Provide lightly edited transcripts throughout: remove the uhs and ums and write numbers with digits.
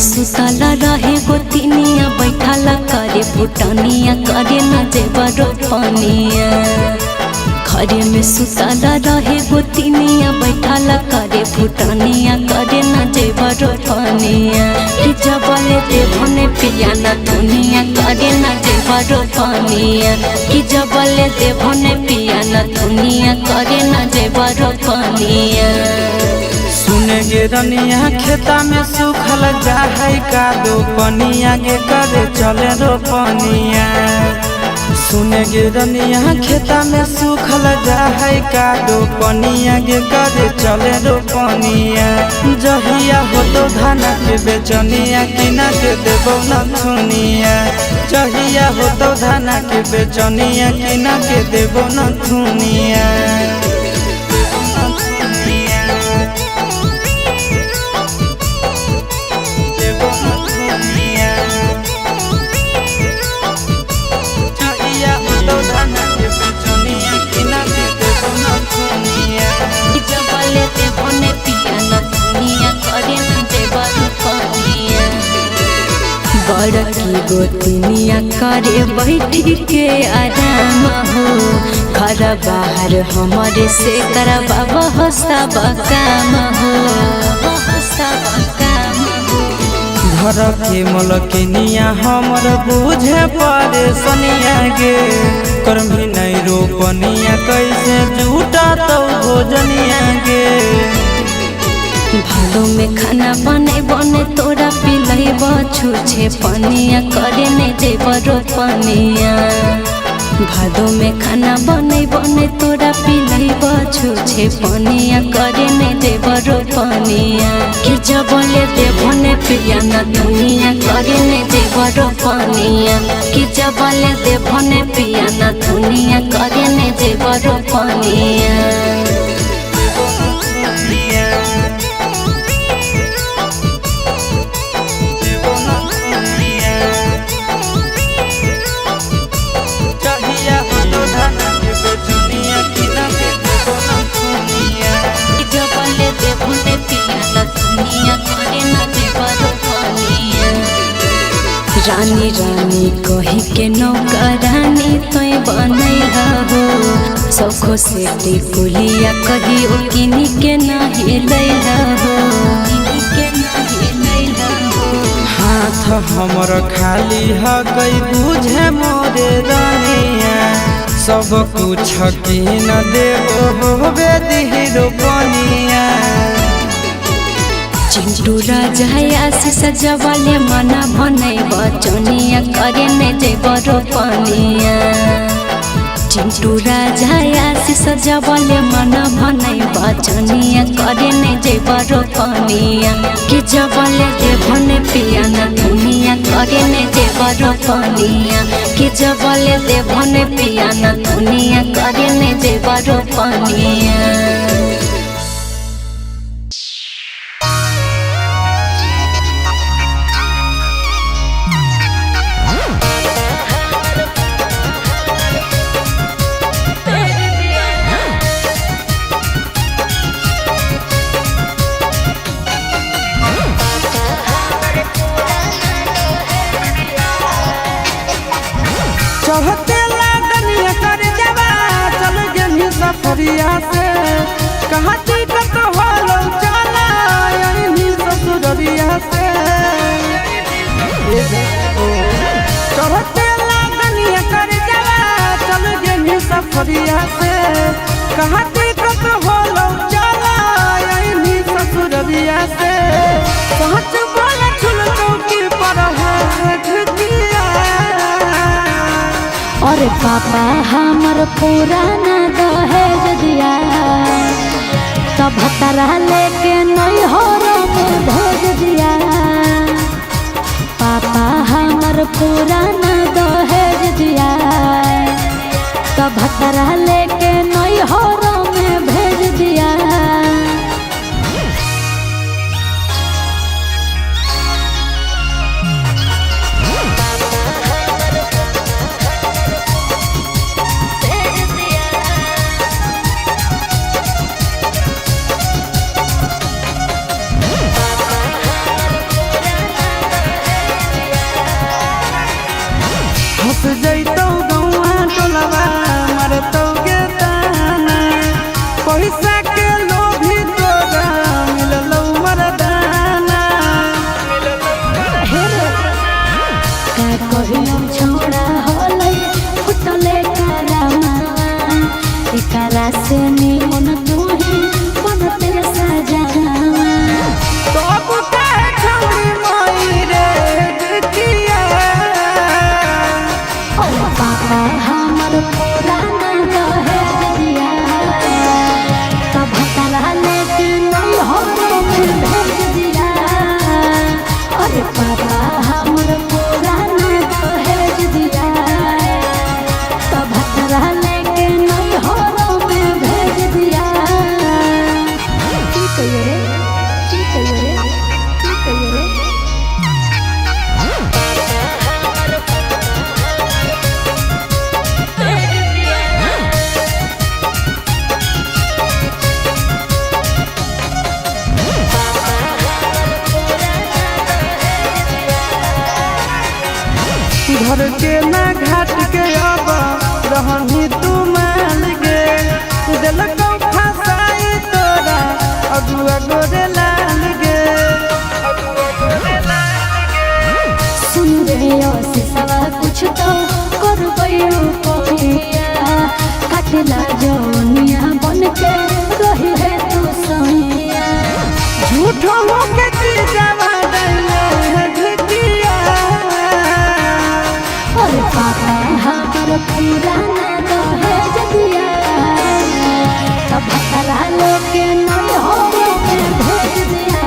सुतल रहे गोतिनिया बैठल करे फुटनिया करे न जेबर पनिया। घरे में सुतल रहे गोतिनिया बैठल करे फुटनिया करे न जेबर पनिया। कि जबले देवने पिया न दुनिया करे न जेबर पनिया। कि जबले देवने पिया न दुनिया करे न जेबर पनिया। सुने गे रनिया खेता में सुखल जाहै कादो पनिया गे करे चले रोपनिया। सुने गे रनिया खेता में सुखल जाहै कादो पनिया गे करे चले रोपनिया। जहिया हो तो धाना के बेचनिया किना के देबो न थुनिया। जहिया हो तो धाना के बेचनिया किना के देबो न थुनिया। बड़की गोतिनिया करे बैठी के आराम हो। घर बाहर हमारे से करबा सब काम हो। घर के मलकिनिया हमर बुझे परेशनिया गे। कर्मी नहीं रोपनिया कैसे जूटा तो भोजनिया गे। भादो में खाना बने बने तोरा पिलैब छुछे पनिया करे ने जेबर पनिया। भादो में खाना बने बने तोरा पिलैब छुछे पनिया करे ने जेबर पनिया। कि जबले देवने पिया न दुनिया करे ने जेबर पनिया। कि जबले देवने पिया न दुनिया करे ने जेबर पनिया। रानी रानी कही के नौकरानी तोय बनैला हो। सखो से टिकुलिया कही ओ किनी के नाही लैला हो। हाथ हमर खाली ह गई बुझे मोरे रानिया। सब कुछ की न देबो होबे दिही रोपनिया। चिंटू राजा आशीष जबले मना भनै बचनिया करे ने जेबर पनिया। चिंटू राजा आशीष जबले मना भनै बचनिया करे ने जेबर पनिया। कि जबले देवने पिया न दुनिया करे ने जेबर पनिया। कि जबले देवने पिया न दुनिया करे ने जेबर पनिया। चढ़ते लागनिया कर जवा चल गेली सफरिया से। कहाँ टिकट होलो चला यही ससुरिया से। चढ़ते लागनिया कर जवा चल गेली सफरिया से। कहाँ टिकट होलो चला यही ससुरिया से। पहुँच बोला छुल चौकी पर है ढकिया। अरे पापा हमर पुराना दहेज दिया तब भतरा लेके नैहर में भेज दिया। पापा हमर पुराना दहेज दिया तब भतरा लेके नैहर में भेज दिया। एकरा से निमन तोहे बनते सजावा सब कहे छौरी माई रे बिटिया ओ पापा हमर पुराना दहेज दिया तब हतरा लेके नहीं हो भेज दिया अरे पापा हमर पुराना दहेज दिया तब हतरा लेके नहीं हो भेज दिया की कहिए रे की कहिए रे की कहिए रे घर के ना घाट के अब रहनी तू मान गे दिलको फसाई तोरा अगुआ गोरे लाल गे सुन रे सिसवा कुछ तो करबैयो कहिया काटला जौनिया बन के रही है तू सैया झूठो होके चीजवा दैले धिकिया अरे पापा हमर पुराना दहेज दिया तब हतरा लेके नहीं हो भेज दिया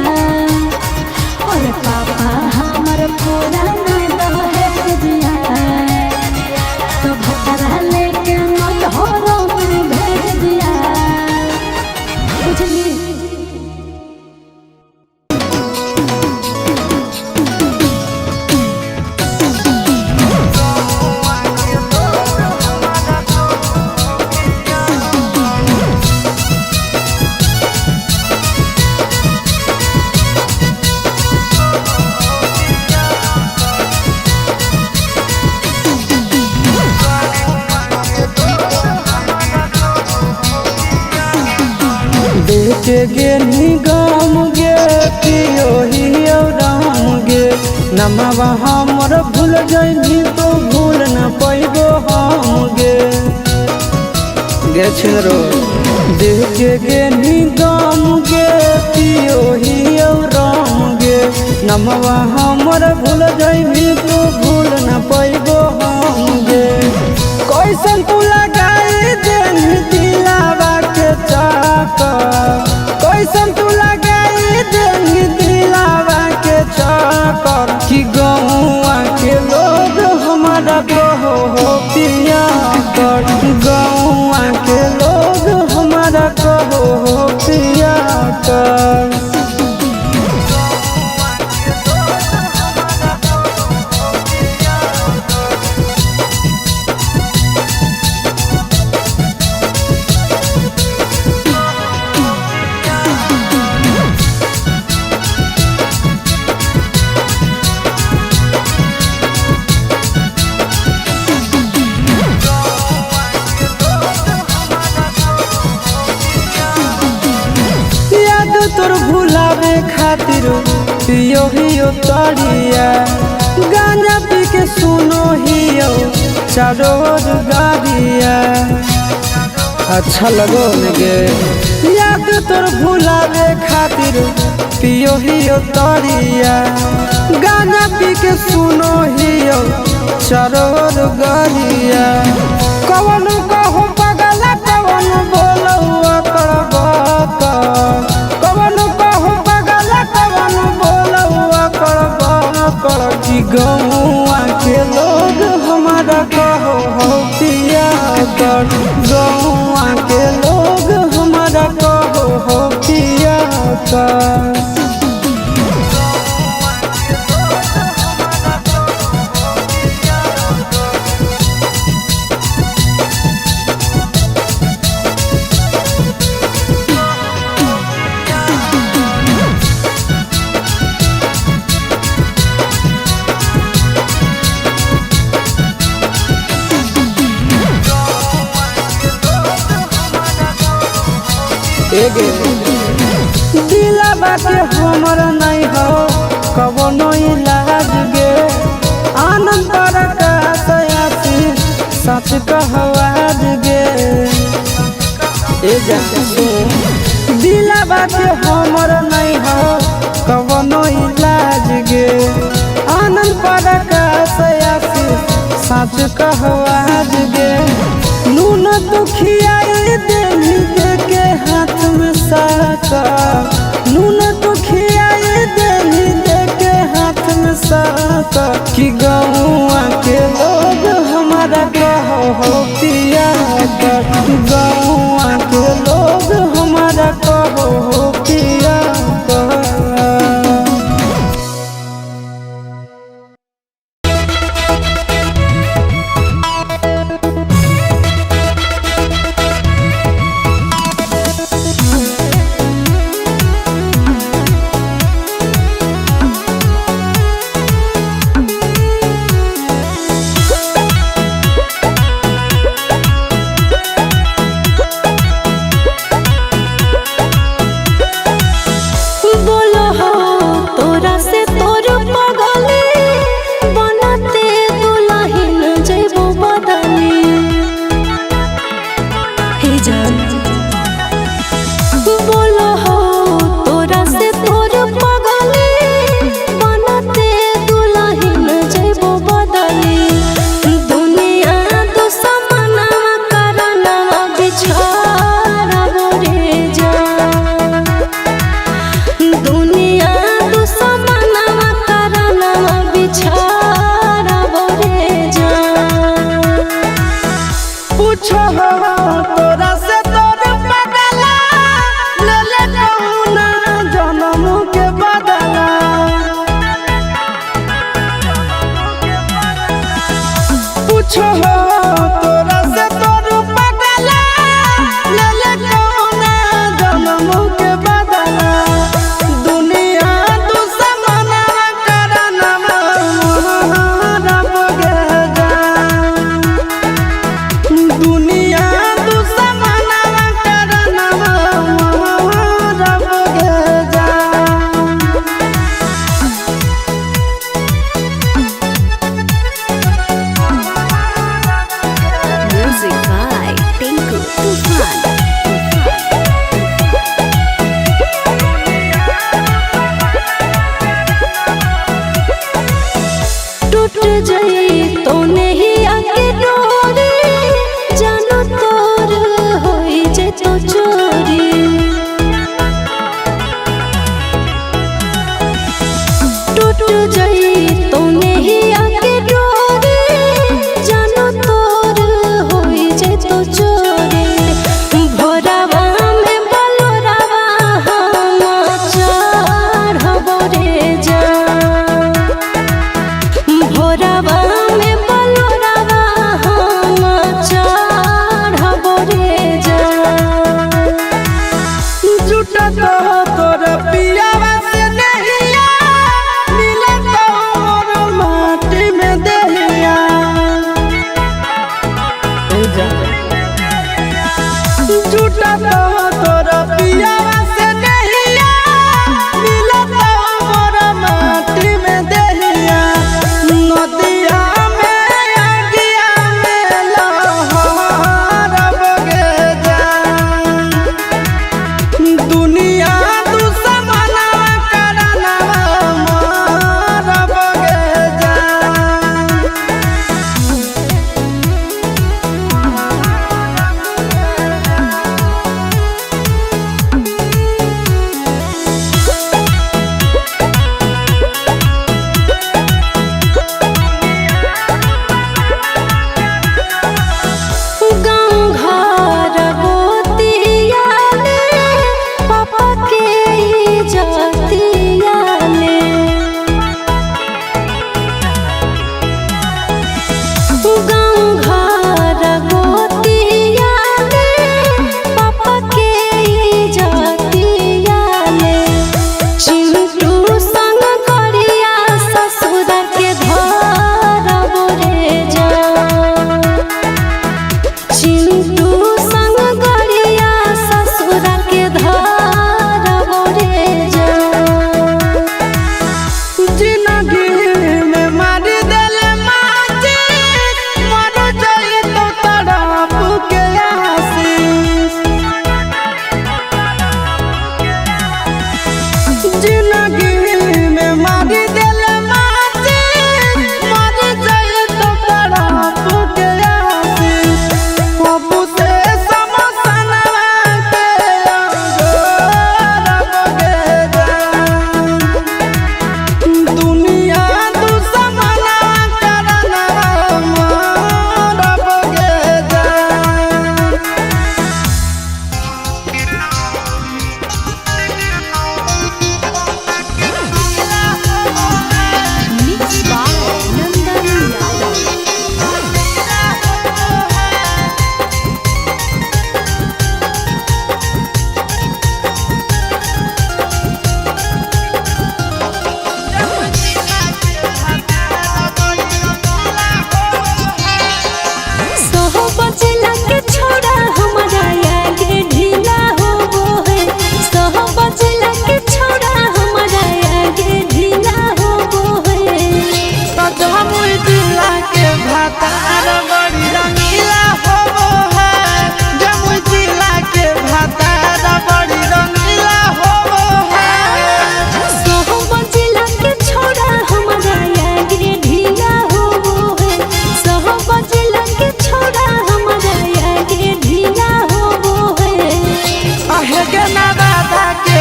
अरे पापा हमर पुराना दहेज दिया तब हतरा लेके नहीं हो भेज दिया बुझली बेटे गे निगम गे पियो ही राम गे नमवा हमर भूल जइनी तो भूल न पैबो हम गे गे छिरो बेटे गे निगम गे पियो ही राम गे नमवा हमर भूल जइनी तो भूल न पैबो हम गे कैसन तू लगाई देनी दिलावा के चाकर कैसन तू लगाई देनी दिलावा के चाकर कि गौआ के लोग हमारा कहो हो पिया कर गौआ के लोग हमारा कहो हो पिया कर तोर भुलावे खातिर पियो हियो तड़िया गांजा पी के सुनो हियो चारोर गाड़िया अच्छा लगो लगे याद तोर भुलावे खातिर पियो हियो तड़िया गांजा पी के सुनो हियो चारोर गाड़िया कवन कहो पगला कवन बोलो कि गौआ के लोग हमारा कहो हो पिया कर गौआ के लोग हमारा कहो हो पिया कर एगे दिलावा के हमर नहीं हो कवनो इलाज गे आनंद पर का सयासी सच कहवाज गे ए जान दिलावा के हमर नहीं हो कवनो इलाज गे आनंद पर आसी सच कहवाज गे नून दुखिया देवी दे के हाथ में साका नून दुखिया देवी दे के हाथ में साका कि गौआ के लोग हमारा कहो पिया गौआ के लोग हमारा कहो पिया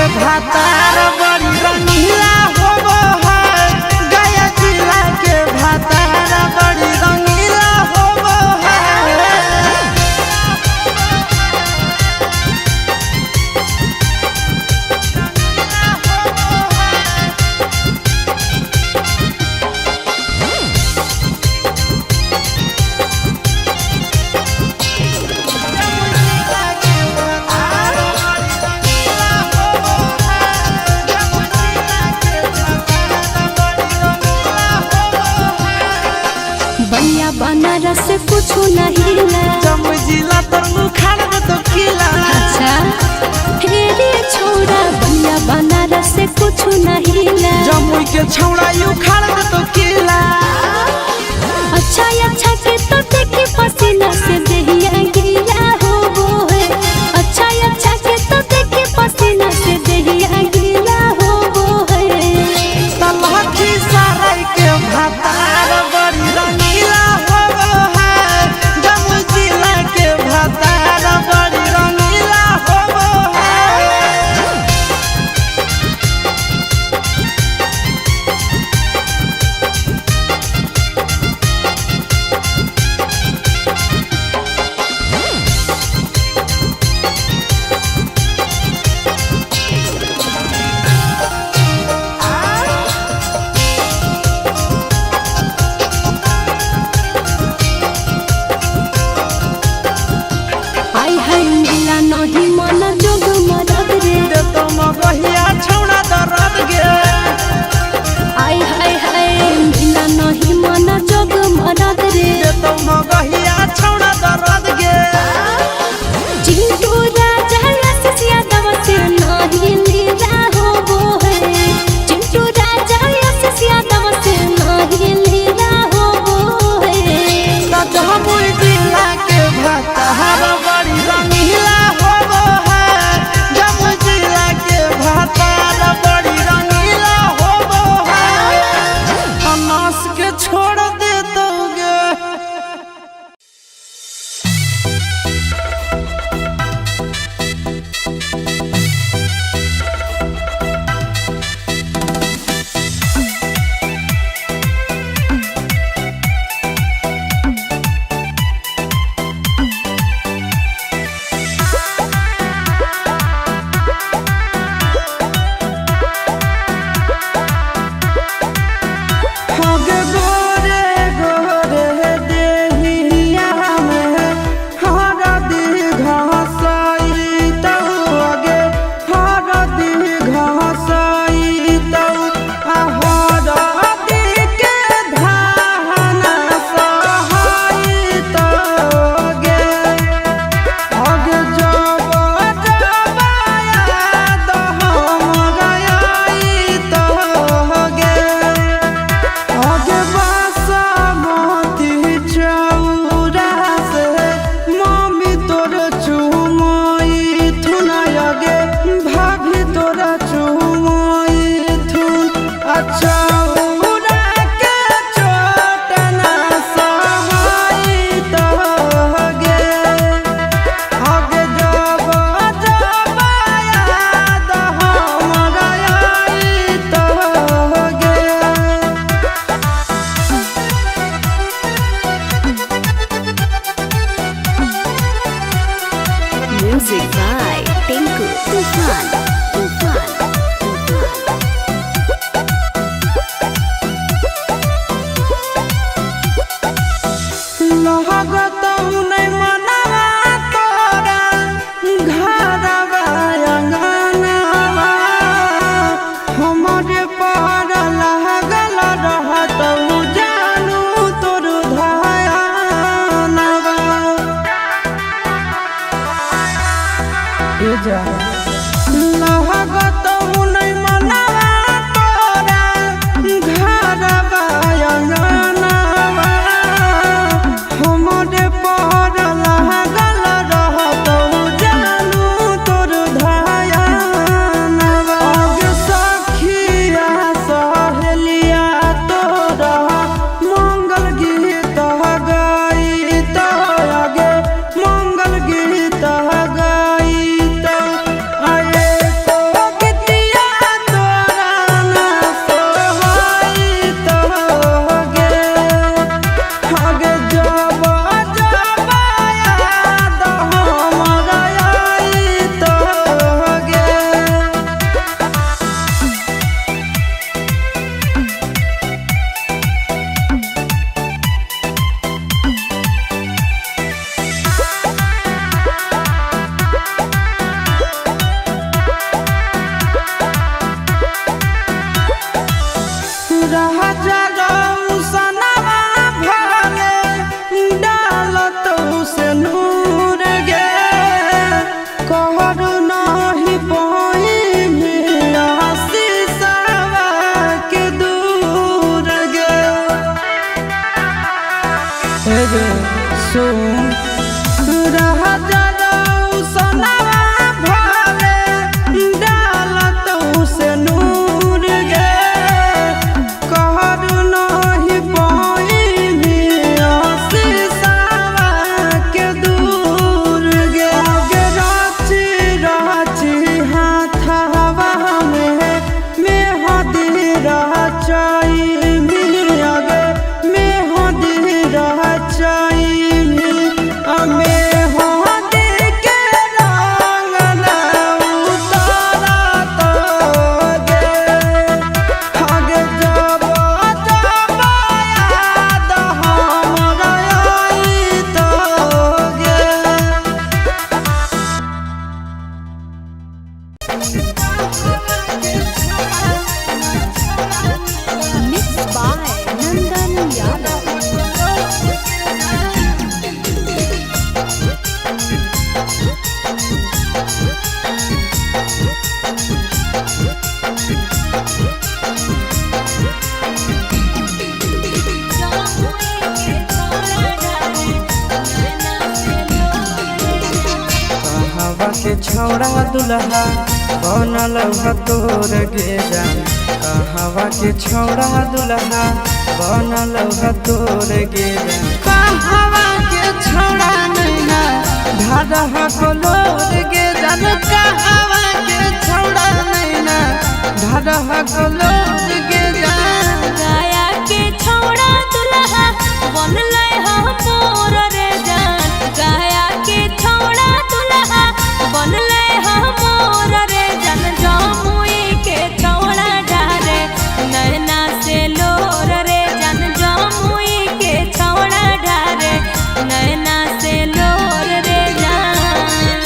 भातार बड़ी रंगीला होबो है। गया जिला के भातार बड़ी रंगीला होबो है। बलिया बनारस से कुछ नहीं ला। जमुई जिला तर उखाड़ दे तो किला। अच्छा हेरे छोड़ा बलिया बनारस से कुछ नहीं ला। जमुई के छौड़ा उखाड़ दे तो किला। अच्छा अच्छा के तो देखी पसीना से देहिया गीला हो वो है। अच्छा अच्छा के तो देखी पसीना से देहिया गीला हो वो है। तलहटी सराय के भातार बड़ी रंगीला होबो है। जमुई जिला के भातार बड़ी रंगीला होबो है। आई है मिला नहीं मन जोग मरद रे। दे तो मगहिया छौड़ा दर्द गे। आई है मिला नहीं मन जोग मरद रे। दे तो मगहिया छौड़ा दर्द गे। चिंटू राजा यश यादव से नहीं लीला हो वो है। चिंटू राजा यश यादव से नहीं लीला हो वो है। जमुई जिला के भातार बड़ी रंगीला होबो है। जमुई जिला के भातार बड़ी रंगीला होबो है। अनास के छोड़ दे दोगे। होगे गोरे गोरे देहिया में हरदी घासाई तो आगे हरदी घासाई तो हरदी के धान सहाई तो गे। आगे जब याद हमरा आई तो गे। आगे बासमती चौरा से मम्मी तोर चुमई थुन। आगे भाभी तोर चुमई थुन। अच्छा के चोटना सहाई तो गे। आगे जब याद हमरा आई तो गे। Music by Tinku Tufan. लगत नहीं मनवा तोरा घरवा अंगनवा। हमरे पर लागल रहत जानू तोर धयानवा। लगत नहीं मनवा तोरा घरवा अंगनवा। हमरे पर लागल रहत जानू तोर धयानवा। आगे सखिया सहेलिया तोरा मंगल गीत गाई तो आगे मंगल गीत गाई तो आए तो गीत Mixed by Nandan Yadav. कहवा के छौड़ा दुल्हा बनल तोर गे जान, कहवा के छौड़ा दुल्हा बनल तोर गे जान, कहवा के छौड़ा नैना ढारह कलोर गे जान, कहवा के छौड़ा नैना ढारह कलोर गे जान। गाया के छौड़ा दुल्हा बनले मोर रे जान, गाया के छौड़ा दुल्हा बनले मोर रे जान, जमुई के छौड़ा ढारे नैना से लोर रे जान, जमुई के छौड़ा ढारे नैना से लोर रे जान।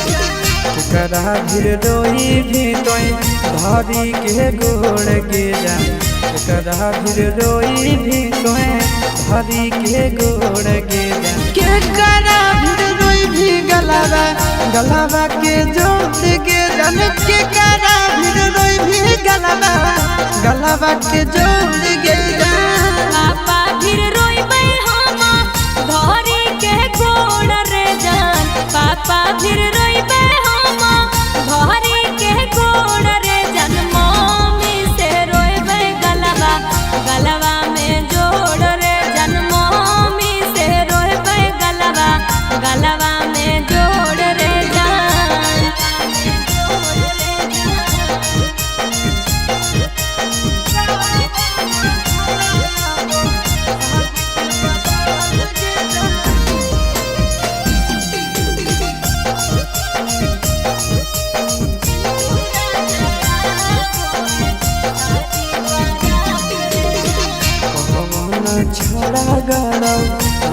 केकरा भीर रोई भी तोय धरी के गोड़ गे जान, केकरा भीर रोई भी तोय धरी के गोड़ गे जान, केकरा भीर रोई भी गलावा गलावा के जोड़ गे जान, केकरा भीर रोई भी गलावा गलावा के जोड़ गे जान। पापा फिर रोइबै हम धरी के गोड़ रे जान, पापा फिर रोइबै हम धरी के गोड़ रे जान, मम्मी से रोइबै गलवा गलवा में जोड़ रे जान, मम्मी से रोइबै गलवा गलवा में जोड़ रे जान। कौन छोड़ा गड़ौ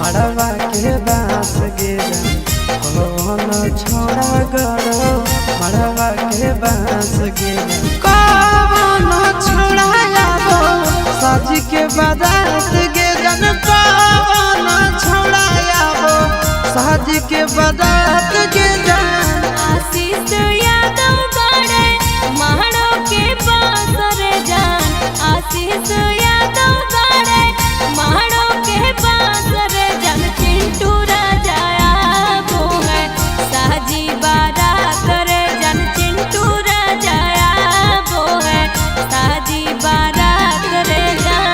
मड़वा के बास गे जान, कौन छोड़ा गड़ौ मड़वा के बास गे जान, कौन छोड़ा आबो साज के बारात गे जान, कौन छोड़ा आबो साज के बारात गे जान। आशीष यादव गड़े महड़ो के पास रे जान, आशीष यादव गड़े महड़ो के पास रे जान, चिंटू राजा आबो है साजी बारात रे जान, चिंटू राजा आबो है साजी बारात रे जान।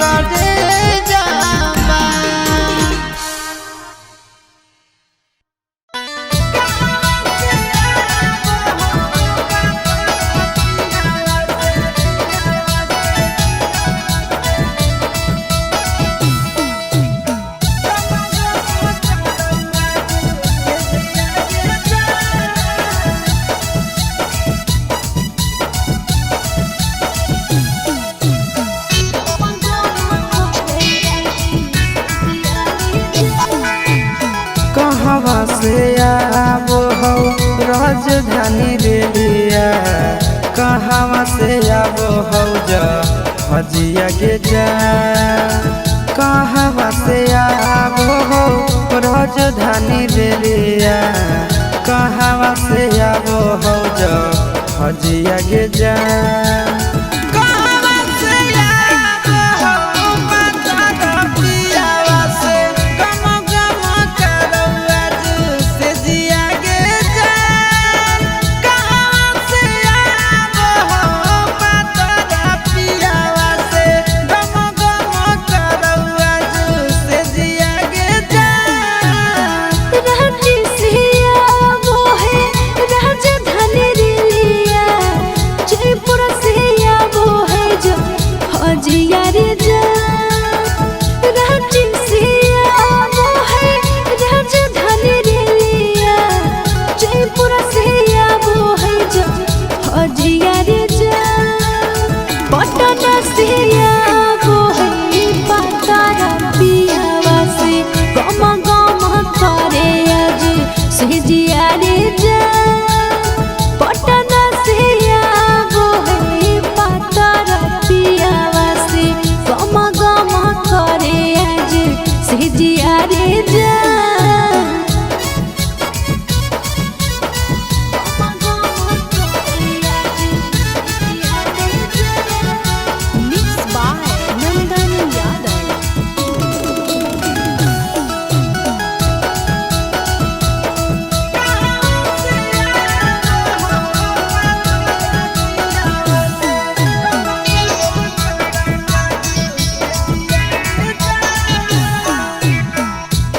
करे जामा। कहवा से आबो हो राजधानी रेलिया, कहवा से आबो हो हजिया के जा। कहवा से आबो हो राजधानी रेलिया, कहवा से आबो हो हजिया के जा।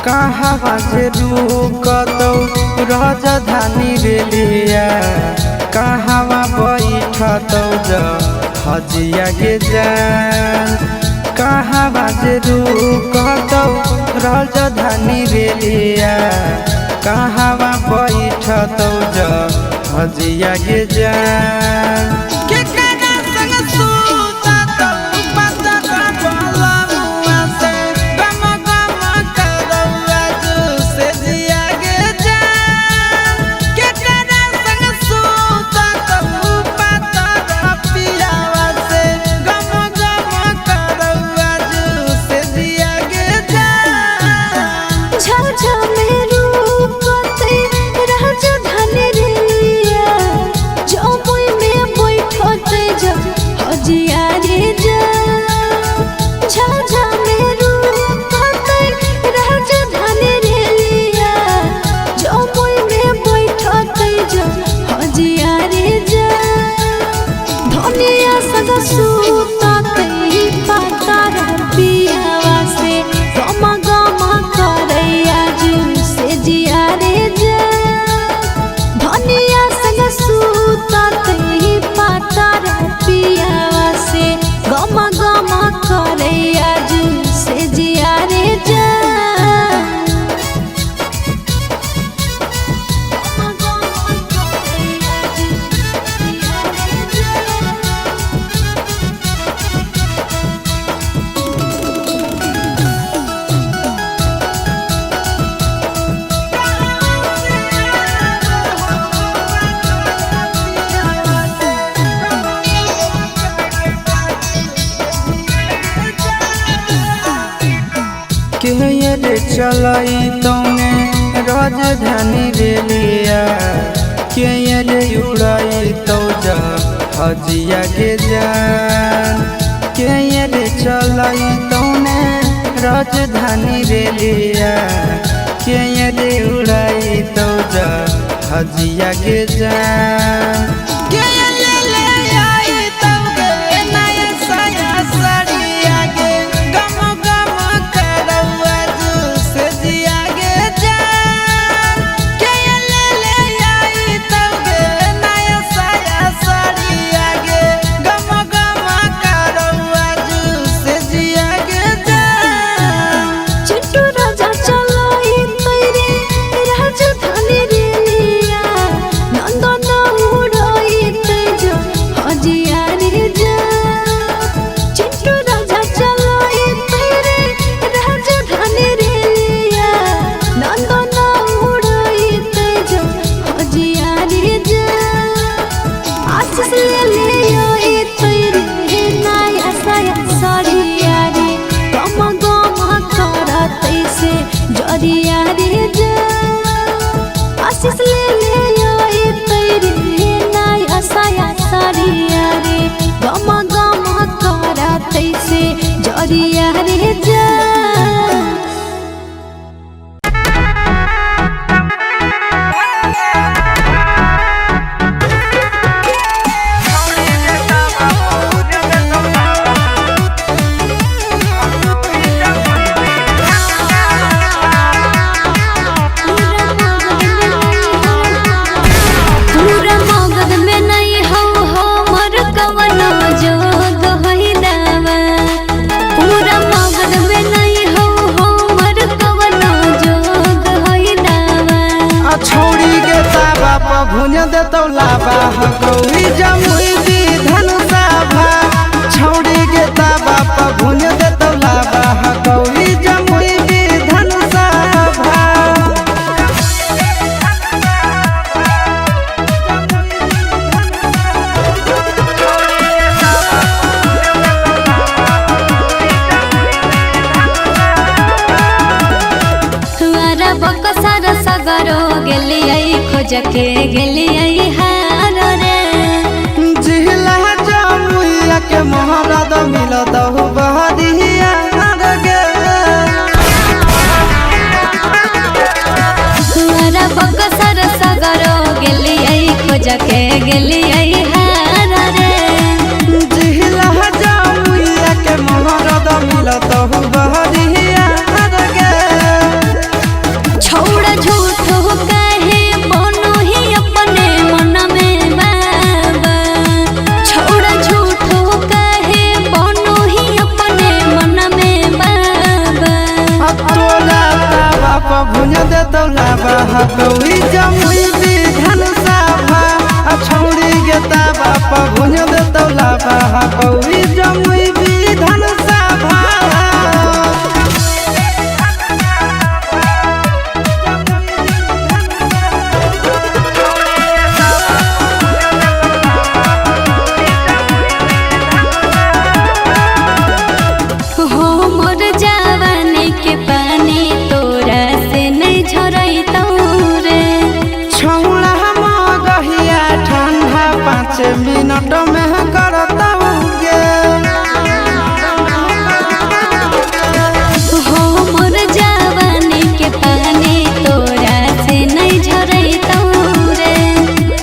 कहवा से रुकतौ राजधानी रेलिया, कहवा बैठतौ हजिया के जान। कहवा से रुकतौ राजधानी रेलिया, कहवा बैठतौ हजिया के जान। के चलाई तौने राजधानी रेलिया, के उड़ाई तो जा हजिया के जान। के चलाई तौने राजधानी रेलिया, के उड़ाई तो जा हजिया के जान। के ले आई तो गे नया साया साड़िया के भुज देतौ लाबा गौरी जमुई विधान सभा छौड़ी के ताबा पर भुज देतौ लाबा गौरी जमुई विधान सभा। बकसर सगरो गेलियै खोज के गेलियै हार रे जिला जमुइया के महाराज मिलत बहरिया गे तुअरा बकसर सगरो गेलियै खोज के गेलियै हार रे जिला जमुइया के महाराज मिलत बहरिया गे छौड़ा झूठो कहे बनो ही अपने मन में बाबा छौड़ा झूठो कहे बनो ही अपने मन में बाबा तोरा ताबा पर भुज देतौ लाबा गौरी जमुई विधान सभा छौड़ी के ताबा पर भुज देतौ लाबा गौरी जमुई विधान सभा। हो मोर जवानी के पानी तोरा से नहीं झरैतौ रे छौड़ा मगहिया ठंडा 5 मिनट में करतौ गे हो मोर जवानी के पानी तोरा से नहीं झरैतौ रे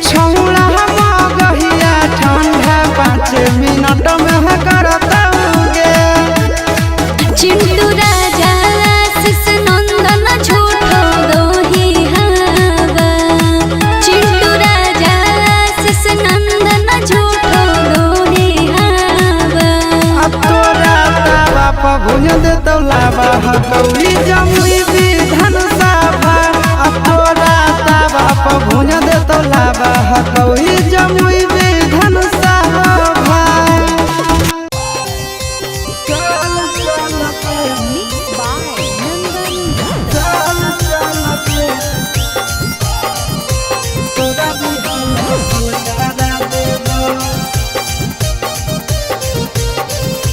छौड़ा मगहिया ठंडा 5 मिनट में करतौ गे चिंटू राजा आशीष नंदन झूठो दोही हवा चिंटू राजा आशीष नंदन झूठो दोही हवा तोरा ताबा पर भुज देतौ लाबा गौरी जमुई विधान सभा तोरा ताबा पर भुज देतौ लाबा गौरी जमुई विधान सभा।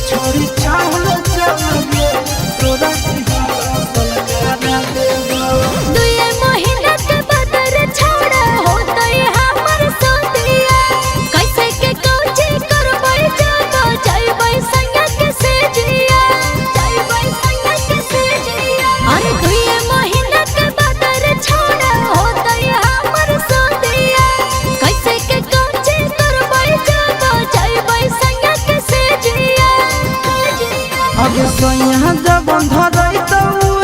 छोरी चाहल चलगे तोरा दुए महीना के बदर छौड़ा होतै हमर सोतिया कैसे के कोची करबै जानो जइबै संग के सेजिया जइबै संग के सेजिया अरे दुए महीना के बदर छौड़ा होतै हमर सोतिया कैसे के कोची करबै जानो जइबै संग के सेजिया अब सोया जब धरैतौ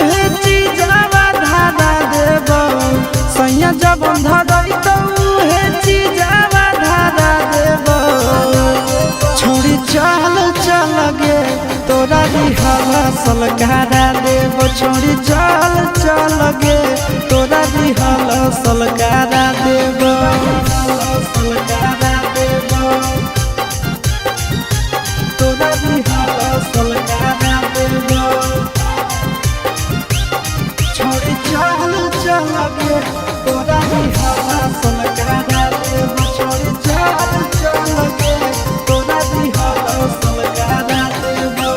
हे चीजवा धारा देबौ सोया जब धरैतौ हे चीजवा धारा देबौ छोरी चल गे तोरा रिहला सलकारा देबौ छोरी चल गे तोरा रिहला सलकारा देबौ सलकारा देबौ तोरा रिहला सलकारा देबौ छोरी चल गे तोरा रिहला सलकारा देबौ छोरी चल गे तोरा रिहला सलकारा देबौ।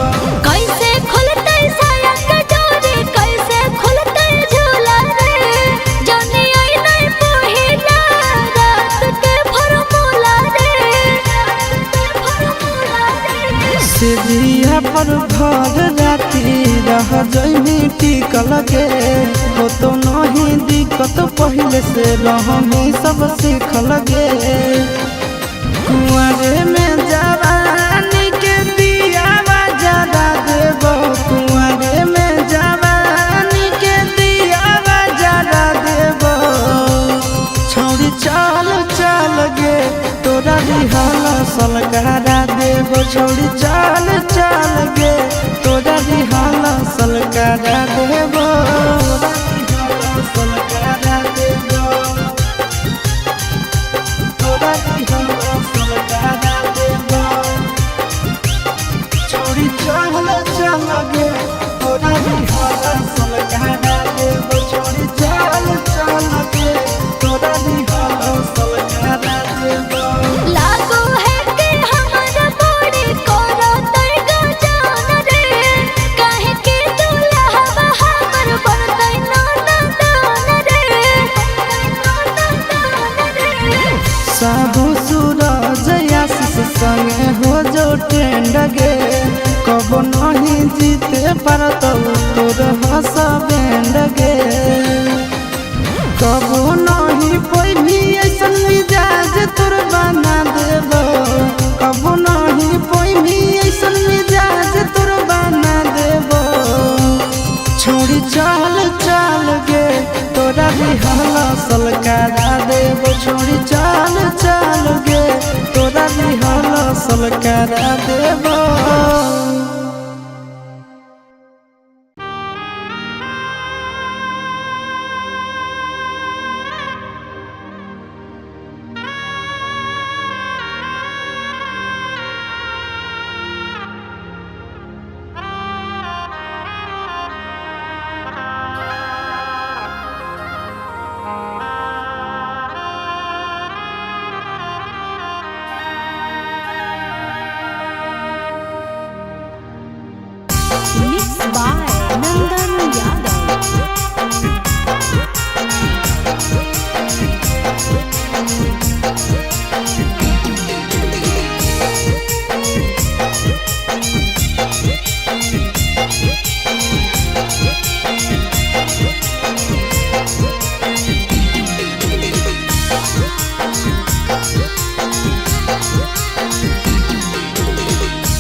कैसे खुलतै साया के डोरी कैसे खुलतै झूला रे जनी आई नहीं पहिला रात के फरमूला रे सिधिया पर भर राती रह जइमी टिकल गे हो तो नहीं दिक्कत पहले से रहमी सब सीखल गे कुंवारे में जवानी के दिया जला देबौ कुंवारे में जवानी के दिया जला देबौ छौरी चल गे तोरा रिहला सलकारा देबौ छौरी चल गे तोरा रिहला सलकारा देबौ सलकारा देबौ गे कबो नहीं जीते पारत तोर हसबैंड गे कबो नहीं पैभी ऐसन मिजाज तोर बना देबो कबो नहीं पैभी ऐसन मिजाज तोर बना देबो छोड़ी चल चल गे तोरा रिहर्सल करा देबो छोड़ी चल चल गे तोरा रिहर्सल करा देबो। Mixed by Nandan Yadav.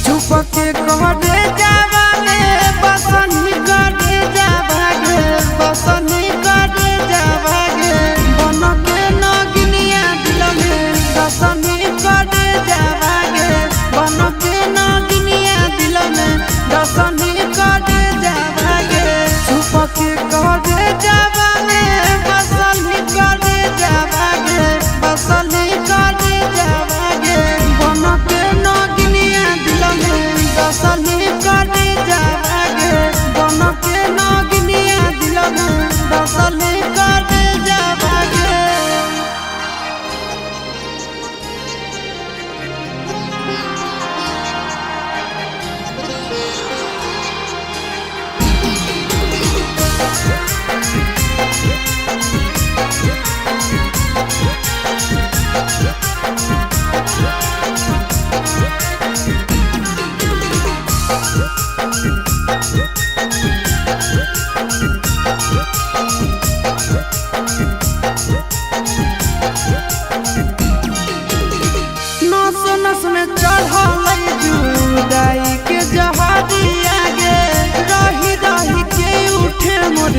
चुपके कहरे जावागे बसनी करे जावागे बसनी करे जावागे बनके नगिनिया दिल में बसनी करे जावागे बनके नगिनिया दिल में बसनी करे जावागे चुपके कहरे जावागे बसनी करे जावागे बसनी करे जावागे बनके नगिनिया दिल में बसनी करे जावागे बनके नगिनिया दिल में बसनी करे जावागे। नस नस में चढ़ल जुदाई के जहादिया गे रही रही के उठे मोर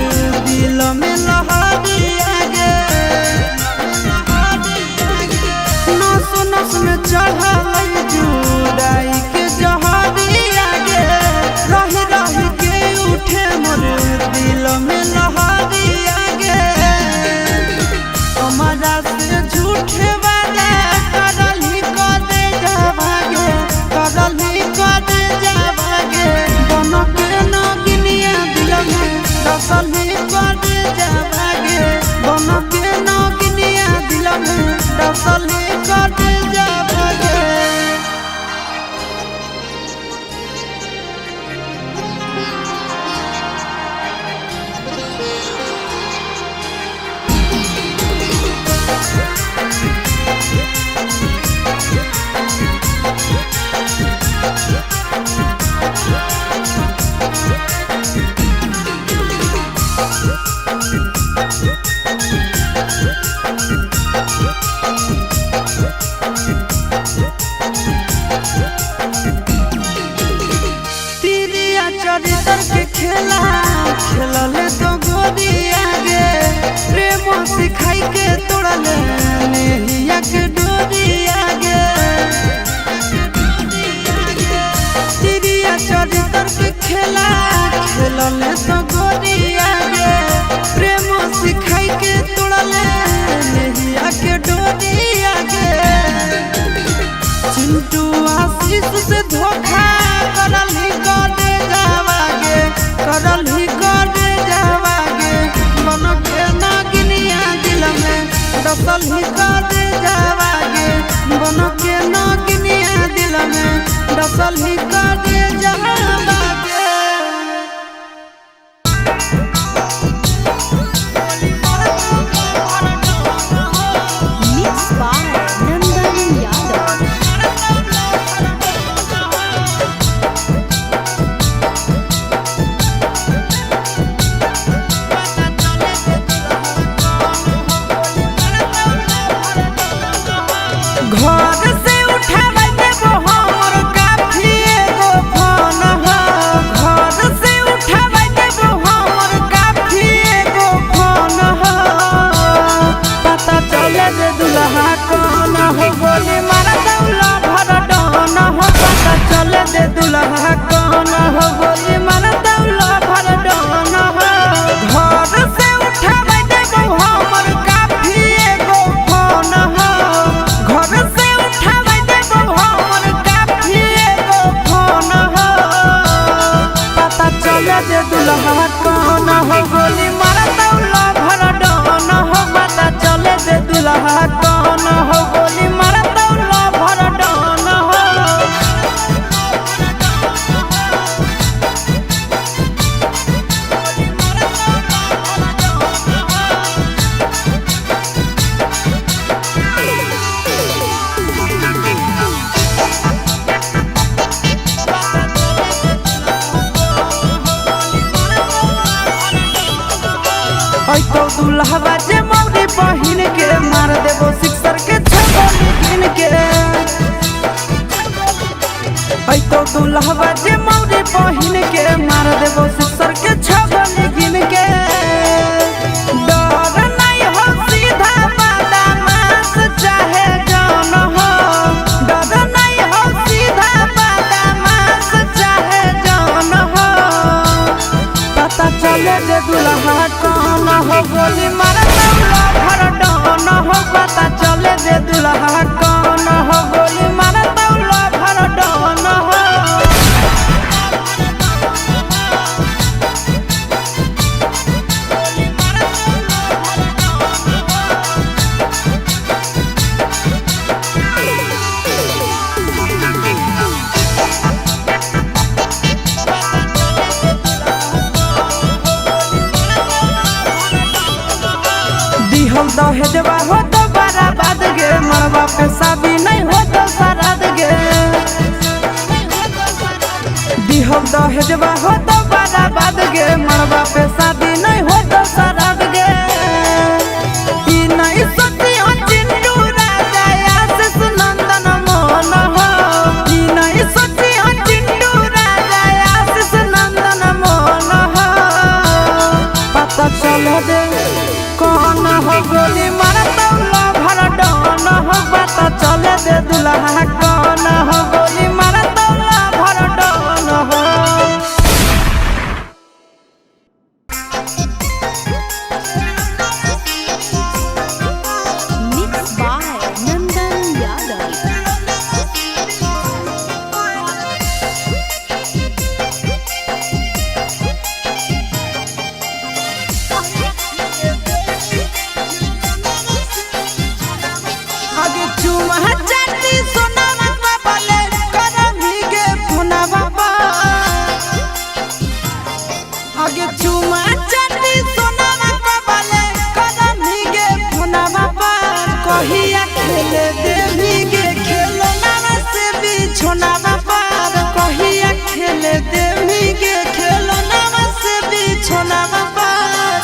दिल में लहरिया गे नस नस में चढ़ल जुदाई के जहादिया गे रही रही के उठे मोर दिल में लहरिया गे हमारा से झूठे वाला करल ही करे जावागे करल ही करे जावागे बनके नगिनिया दिल में रसल ही करे जावागे बनके नगिनिया दिल में रसल ही करे जावागे। तिरिया चरित्र के खेला खेलले तो गोदिया गे प्रेम सिखाई के तोड़ले नेहिया के डोरिया गे तिरिया चरित्र के खेला खेलले तो गोदिया गे प्रेम सिखाई के तोड़ले नेहिया के डोरिया गे चिंटू आशीष से धोखा करल ही करे जावागे करल ही करे जावागे बनके नगिनिया दिल में रसल ही करे जावागे बनके नगिनिया दिल में रसल ही करे जावागे। Mixed by Nandan Yadav. चले दे दुल्हा कौन हो गोली मारता भर डन हो पता चले दे दुल्हा कौन हो गोली मारता भर डन हो। तो दुल्हवा जे मौरी बहिन के मार देबो सिक्सर के छगोली गिन के। तो दुल्हवा जे मौरी बहिन के मार देबो सिक्सर के छगोली गिन के। डर नहीं हो सीधा बदमाश चाहे जान हो, डर नहीं हो सीधा बदमाश चाहे जान हो। पता चले दे दुल्हा कौन हो गोली मारता भर डन हो पता चले दे दुल्हा कौन हो गोली मारता भर डन हो। हम दहेजवा हो तो बराबाद गे मरवा पे शादी नहीं हो तो सराद गे। हम दहेजवा हो तो बराबाद गे मरवा पे शादी नहीं हो तो सराद गे। ई नहीं सोची हो चिंटू राजा आशीष नंदन मोहन हो, ई नहीं सोची हो चिंटू राजा आशीष नंदन मोहन हो। पता चले दे कौन हो गोली मारता भर डन हो पता चले दे दुल्हा कौन हो गोली मारता भर डन हो। Mixed by Nandan Yadav. आगे चुमा चाटी सोनावा बाबले करमी के पुना बाबा। आगे चुमा चाटी सोनावा बाबले करमी के पुना बाबा। कहिया खेले देवी के खेलो नावा से बिछोना बाबा। कहिया खेले देवी के खेलो नावा से बिछोना बाबा।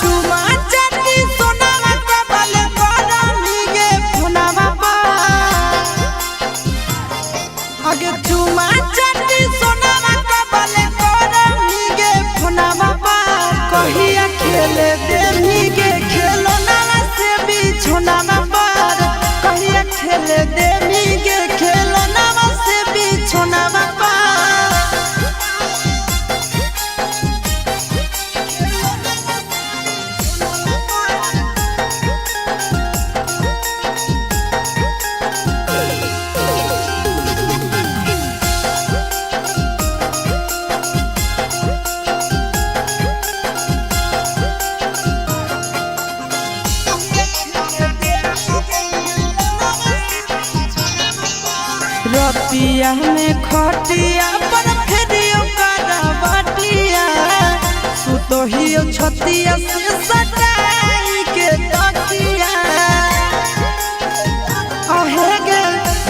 चुमा चाटी सोनावा बाबले करमी के पुना बाबा। आगे चुमा चाटी सोनावा बाबले करमी के पुना बाबा। कहिया खेले देवी के खेलो नावा से बिछोना बाबा। कहिया खेले देवी के खेलो नावा से बिछोना बाबा। रतिया में खटिया पर फेरियो करवटिया सुतोहियो छतिया से सटाई के तकिया। आहे गे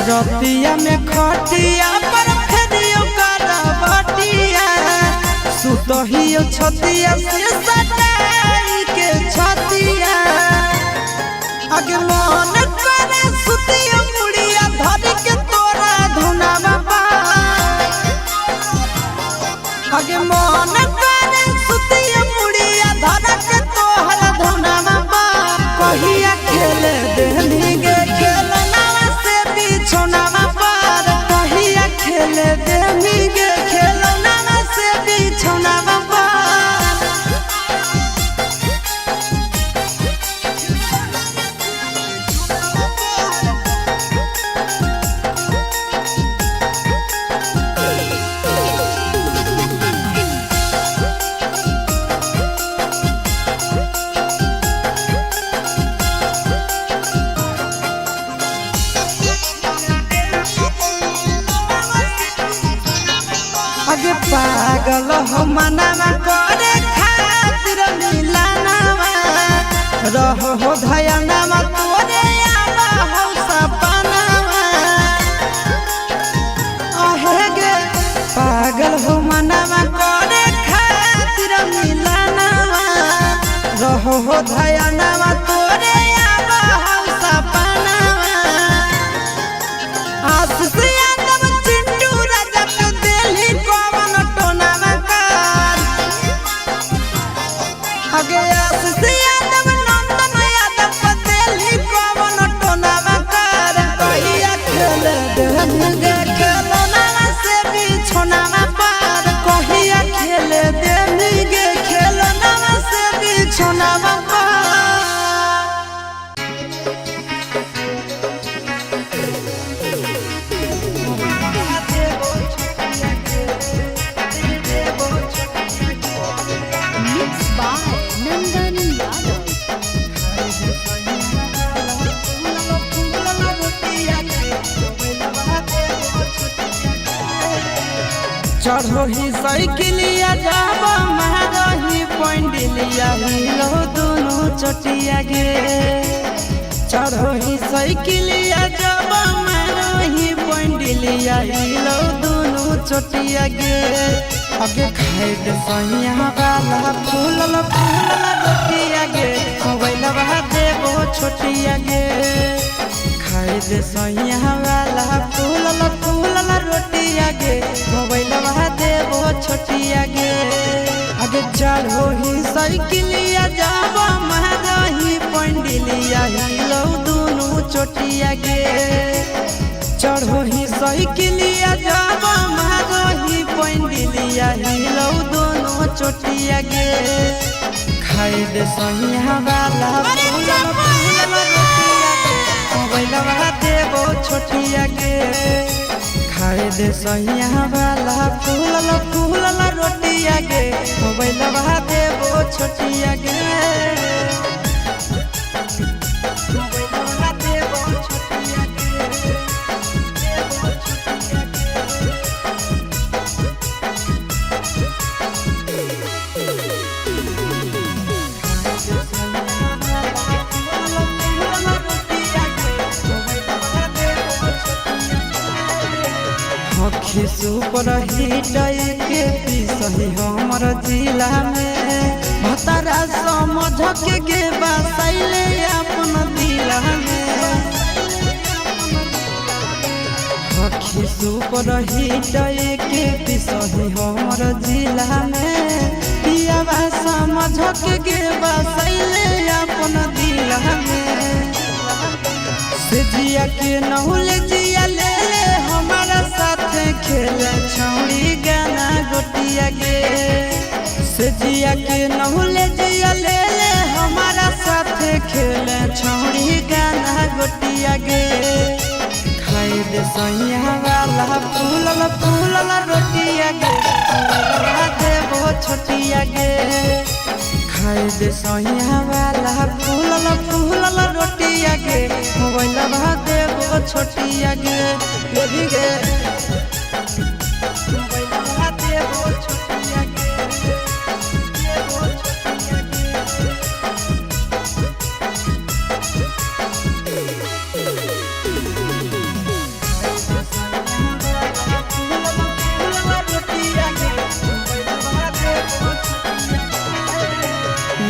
रतिया में खटिया पर फेरियो करवटिया सुतोहियो छतिया से सटाई के छतिया। आगे मन करे सुतियो मुड़िया धरी के तोरा धुना बाबा। आगे मन करे सुतियो मुड़िया धरी के तोहरा धुना बाबा। कहिया खेले देहनी गे खेलो नावा से बिछोना बाबा। कहिया खेले देहनी गे खेलो नावा से बिछोना बाबा। हो मनावा करे खातिर मिलनवा रहो हो धयनवा तोरे आवा हो सपनवा आहे गे पागल हो मनावा करे खातिर मिलनवा रहो हो धयनवा तोरे आवा हो सपनवा आशीष यादव चिंटू राजा के दिल्ली कौन टोनावा कर आगे आशीष यादव नंदन यादव के दिल्ली कौन टोनावा कर कहिया खेल दे खेलनावा से बिछोनावा पर कहिया खेल दे गे खेलनावा से बिछोनावा पर Mixed by Nandan Yadav. चढ़ो ही साइकिलिया जाब मारही पंडिलिया हिलो दोनों चटिया गे चढ़ो ही साइकिलिया जाब मारही पंडिलिया हिलो दोनों चटिया गे आगे खाए दे सैया वाला फूलल फूलल रोटिया गे मोबाइल दे वो छोटिया गे खाए दे सैया वाला फूलल फूलल रोटिया गे मोबाइल दे वो छोटिया गे आगे चढ़ो ही साइकिलिया जाब मारही पंडिलिया हिलो दोनों चोटिया गे चढ़ो ही साइकिलिया जाब मारही पंडिलिया हिलो दोनों चोटिया गे खाए दे सैया वाला फूलल फूलल रोटिया गे मोबाइल दे वो छोटिया गे खाए दे सैया वाला फूलल फूलल रोटिया गे मोबाइल दे वो छोटिया गे मोबाइल दे वो छोटिया गे खिसु पर हिटाई के सही हमर जिला में भतारा समझ के गे बसैले अपन दिला में खिसु पर हिटाई के सही हमर जिला में पियावा समझ के गे बसैले अपन दिला में से जिया के नहुल जिया ले हमारा साथ खेल छौड़ी गाना गोटिया गे से जिया के नहुल जिया ले हमारा साथ खेल छौड़ी गाना गोटिया गे खाए दे सैया वाला फूलल फूलल रोटिया गे दे वो छोटिया गे खाए दे सैया वाला फूलल फूलल रोटिया गे मोबाइल दे वो छोटिया गे ले भी गे मोबाइल दे वो छोटिया गे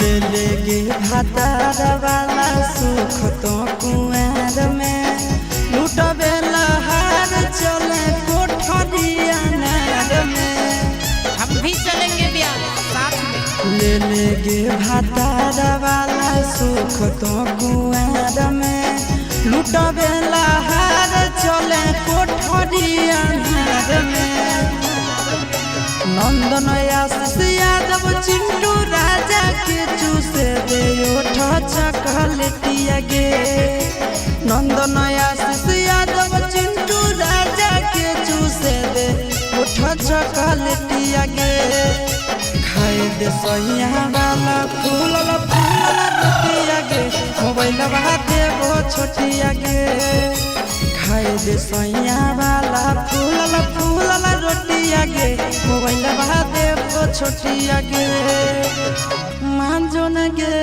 ले ले गे भातार वाला सुख तो कुआर में लुटबे लहार चले कोठरिया नार में हम भी चलेंगे ब्याह साथ में। ले ले गे भातार वाला सुख तो कुआर में लुटबे लहार चले कोठरिया नार में नंदन आशीष यादव चिंटू राजा के चूसे दे ओठ चकलेटिया गे नंदन आशीष यादव चिंटू राजा के चूसे दे ओठ चकलेटिया गे खाए दे सैया वाला फूलल फूलल रोटिया गे मोबाइल दे वो छोटिया गे खाए दे सैया वाला फूलल फूलल रोटिया गे मोबाइल दे रे छोटिया गे मान जो न गे।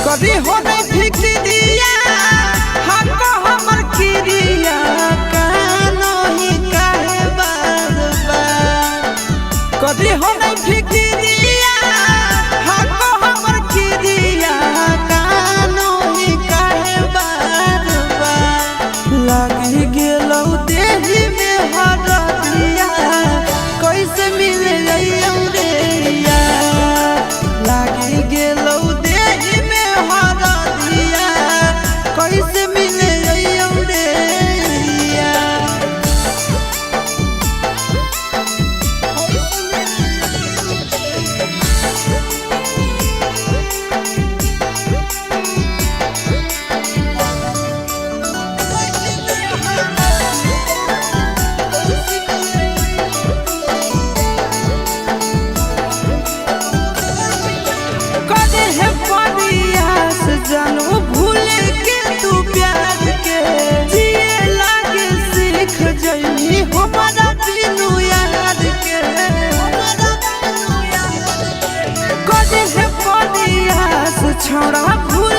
कभी हो नहीं फिक्रिया हमको हमर खिरिया कानो ही काहे बार बार। कभी हो नहीं फिक्रिया हमको हमर खिरिया कानो ही काहे बार बार। लगी गेलौ देही में हरदिया कैसे मिले रहियौ रे यार। लगी गेलौ देही में हरदिया कैसे मिले रहियौ रे यार। जानू भूल के तू प्यार के जिए लागे सीख जइनी हमारा बिनु याद के। कदे है परियास छोड़ा भूल